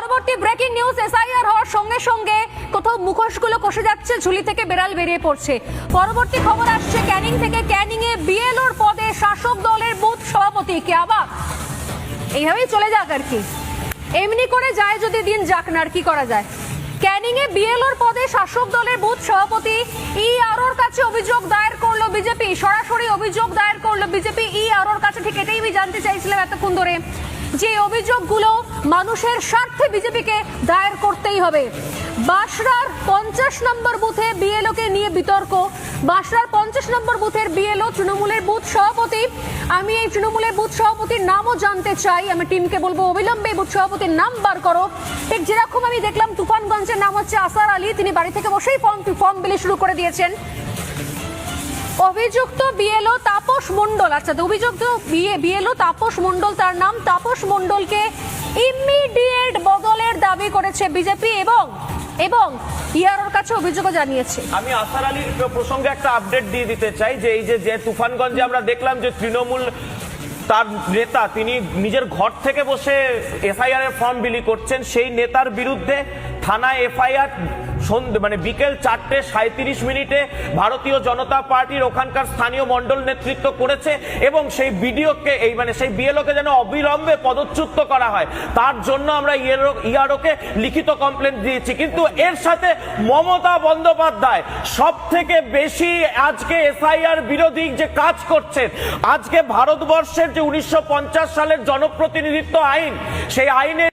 পরবর্তী breaking news, SIR হওয়ার সঙ্গে সঙ্গে কোথাও মুখোশগুলো কষে যাচ্ছে, ঝুলি থেকে বেড়াল বেরিয়ে পড়ছে। পরবর্তী খবর আসছে ক্যানিং থেকে। ক্যানিং এ বিএলওর পদে শাসক দলের বুথ সভাপতি। কে অবাক? এইভাবেই চলে যাক আর কি, এমনি করে যায় যদি দিন যাক না, আর কি করা যায়। ক্যানিং এ বিএলওর পদে শাসক দলের বুথ সভাপতি ইআরওর কাছে অভিযোগ দায়ের করলো বিজেপি। সরাসরি অভিযোগ দায়ের করলো বিজেপি ইআরওর কাছে। ঠিক এটাই আমি জানতে চাইছিলাম এতক্ষণ ধরে, যে অভিযোগগুলো মানুষের স্বার্থে বিজেপিকে দায়ের করতেই হবে। বাসরার 50 নম্বর বুথে বিএলও কে নিয়ে বিতর্ক। বাসরার 50 নম্বর বুথের বিএলও তৃণমূলের বুথ সভাপতি। আমি এই তৃণমূলের বুথ সভাপতির নামও জানতে চাই। আমি টিমকে বলবো অবিলম্বে বুথ সভাপতির নাম বার করো। ঠিক যেরকম আমি দেখলাম তুফানগঞ্জের নাম হচ্ছে আসার আলী, তিনি বাড়ি থেকে বসেই ফর্ম বিলি শুরু করে দিয়েছেন। অভিযুক্ত বিএলও তাপস মণ্ডল, আচ্ছা অভিযুক্ত বিএলও তাপস মণ্ডল, তার নাম তাপস মণ্ডলকে ইমিডিয়েট বদলের দাবি করেছে বিজেপি এবং ইআরওর কাছে অভিযোগও জানিয়েছে। আমি আসার আলীর প্রসঙ্গে একটা আপডেট দিয়ে দিতে চাই যে এই যে তুফানগঞ্জে আমরা দেখলাম যে তৃণমূল তার নেতা তিনি নিজের ঘর থেকে বসে এফআইআর এর ফর্ম বিলি করছেন, সেই নেতার বিরুদ্ধে থানায় এফআইআর মানে বিকেল 4:37 ভারতীয় জনতা পার্টির ওখানকার স্থানীয় মন্ডল নেতৃত্ব করেছে এবং সেই বিডিওকে সেই বিএলওকে যেন অবিলম্বে পদচ্যুত করা হয় তার জন্য আমরা ইআরওকে লিখিত কমপ্লেন দিয়েছি। কিন্তু এর সাথে মমতা বন্দ্যোপাধ্যায় সব থেকে বেশি আজকে এসআইআর বিরোধী যে কাজ করছেন। আজকে ভারতবর্ষের যে 1950 সালের জনপ্রতিনিধিত্ব আইন, সেই আইনে